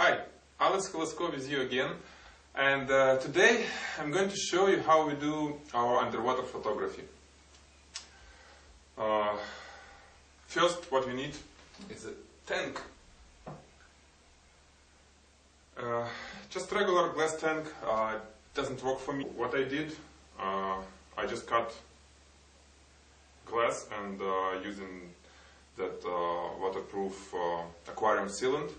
Hi, Alex with you again, and today I'm going to show you how we do our underwater photography. First, what we need is a tank. Just regular glass tank doesn't work for me. What I did, I just cut glass and using that waterproof aquarium sealant,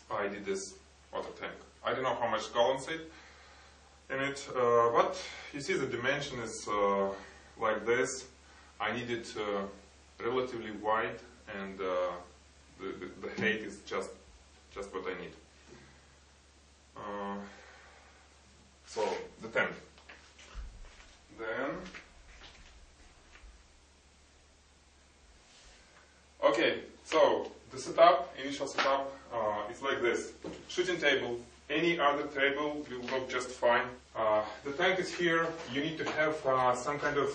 I did this water tank. I don't know how much gallons in it, but you see the dimension is like this. I need it relatively wide, and the height is just what I need. So the tank. Then okay, so the setup, initial setup, is like this. Shooting table, any other table will work just fine. The tank is here. You need to have some kind of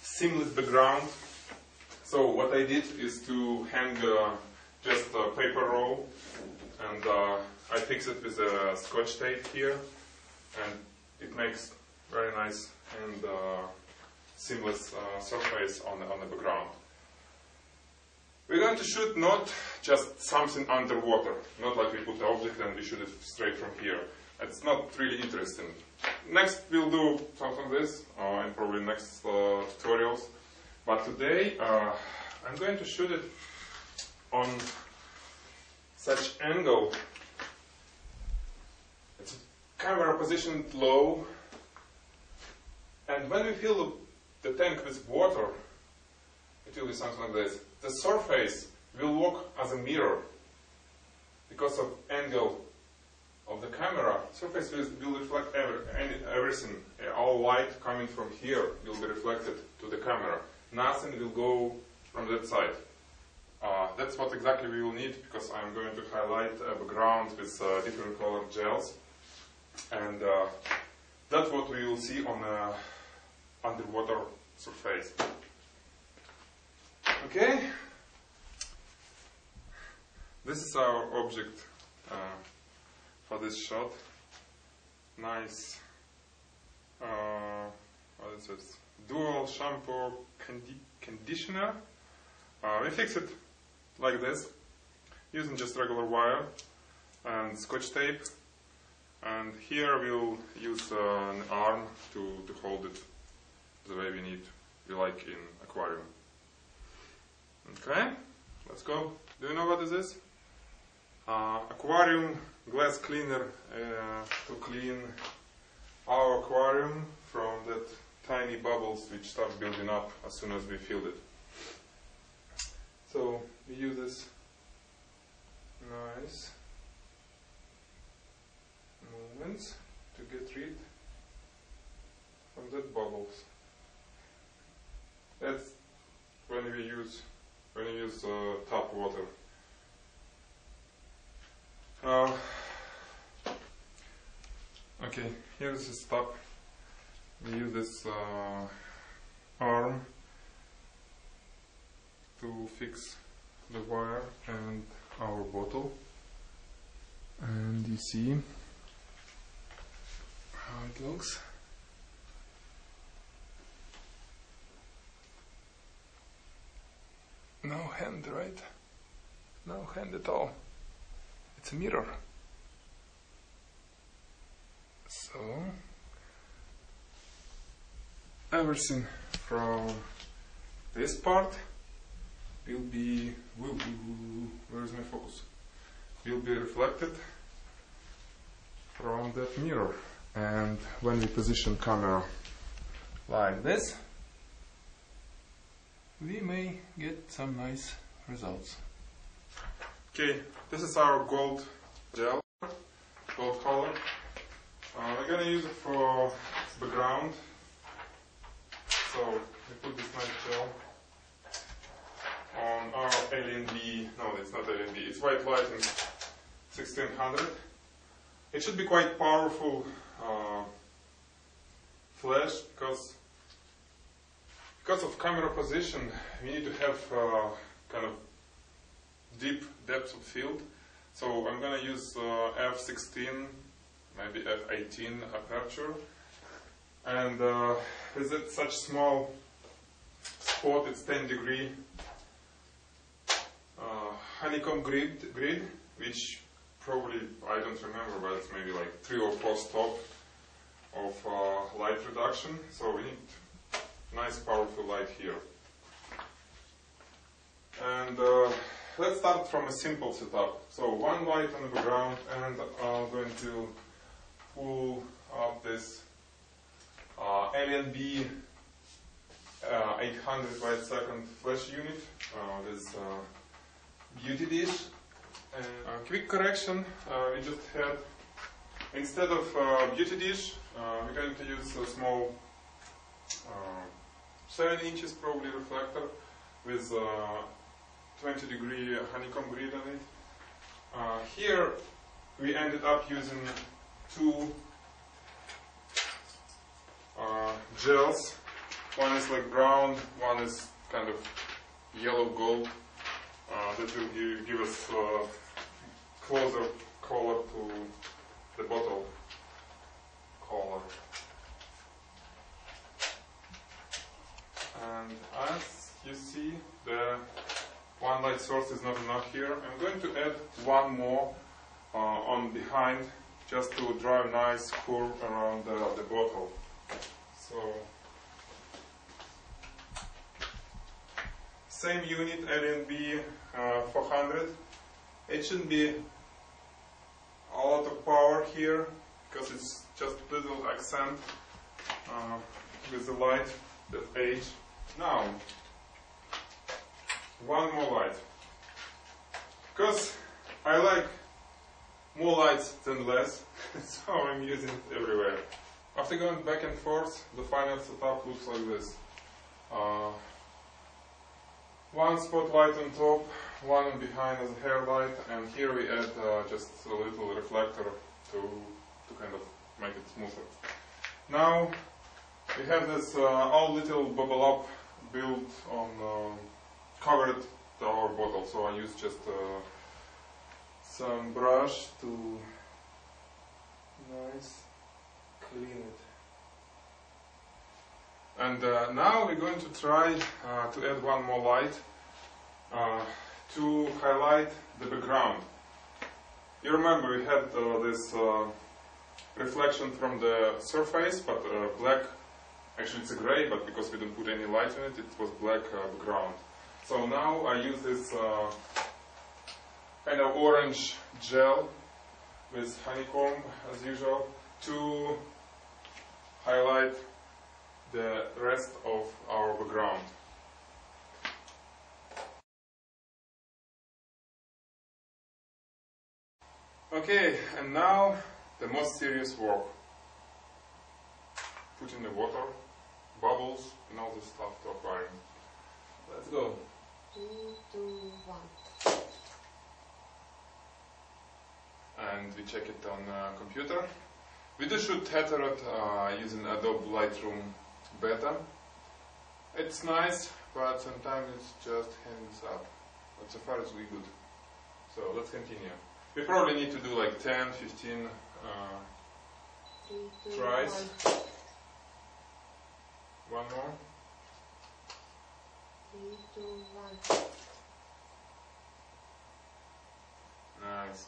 seamless background. So what I did is to hang just a paper roll, and I fix it with a scotch tape here, and it makes very nice and seamless surface on the background. We're going to shoot not just something underwater, not like we put the object and we shoot it straight from here. It's not really interesting. Next we'll do something like this, and probably next tutorials. But today I'm going to shoot it on such angle. It's camera positioned low, and when we fill the tank with water, it will be something like this. The surface will work as a mirror because of angle of the camera. Surface will reflect everything. All light coming from here will be reflected to the camera. Nothing will go from that side. That's what exactly we will need, because I'm going to highlight a background with different colored gels, and that's what we will see on an underwater surface. Okay, this is our object for this shot. Nice, what is this? Dual shampoo conditioner. We fix it like this, using just regular wire and scotch tape. And here we'll use an arm to hold it the way we like in aquarium. Okay, let's go. Do you know what this is? Aquarium glass cleaner to clean our aquarium from that tiny bubbles which start building up as soon as we fill it. So we use this nice movements to get rid from that bubbles. That's when you use tap water. Okay, here's the stop. We use this arm to fix the wire and our bottle, and you see how it looks. No hand, right? No hand at all. It's a mirror. So everything from this part will be, where is my focus? Will be reflected from that mirror. And when we position camera like this, we may get some nice results. Okay, this is our gold gel, gold color. We're gonna use it for background. So we put this nice gel on our Alien B. No, it's not Alien B. It's white lighting 1600. It should be quite powerful flash, because of camera position we need to have kind of deep depth of field. So I'm going to use f16, maybe f18 aperture. And with it, such small spot, it's 10 degree honeycomb grid, which probably, I don't remember, but it's maybe like 3 or 4 stops of light reduction. So we need nice powerful light here. And let's start from a simple setup. So one light on the background, and I'm going to pull up this ADRIAN B 800 by second flash unit with beauty dish. And quick correction, we just had, instead of beauty dish, we're going to use a small 7 inches probably reflector with 20 degree honeycomb grid on it. Here we ended up using 2 gels. One is like brown, one is kind of yellow gold. That will give us closer color to the bottle color. And as you see, the one light source is not enough here. I'm going to add one more on behind, just to draw a nice curve around the bottle. So, same unit, ADRIAN B 400. It shouldn't be a lot of power here, because it's just a little accent with the light, the edge. Now, one more light, because I like more lights than less, so I'm using it everywhere. After going back and forth, the final setup looks like this. One spotlight on top, one on behind as a hair light, and here we add just a little reflector to kind of make it smoother. Now we have this all little bubble up built on covered our bottle, so I use just some brush to nice clean it. And now we're going to try to add one more light to highlight the background. You remember we had this reflection from the surface, but black, actually it's a gray, but because we didn't put any light in it, it was black background. So now I use this kind of orange gel with honeycomb as usual to highlight the rest of our background. Okay, and now the most serious work. Put in the water, bubbles, and all this stuff to aquarium. Let's go. 3, 2, 1. And we check it on computer. We do shoot tethered using Adobe Lightroom Beta. It's nice, but sometimes it's just hands up. But so far it's really good. So let's continue. We probably need to do like 10, 15 tries. 1. One more. 3, 2, 1. Nice.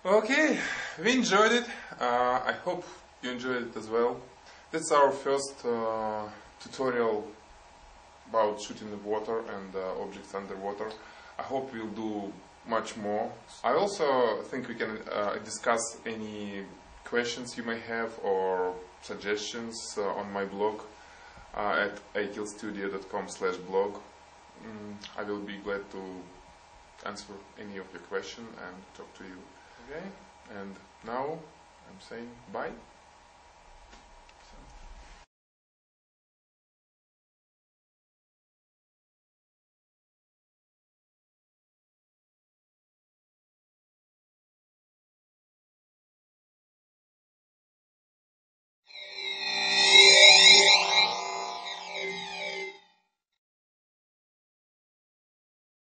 Okay, we enjoyed it. I hope you enjoyed it as well. That's our first tutorial about shooting the water and objects underwater. I hope we'll do much more. I also think we can discuss any questions you may have or suggestions on my blog at akilstudio.com/blog. I will be glad to answer any of your questions and talk to you. Okay, and now I'm saying bye.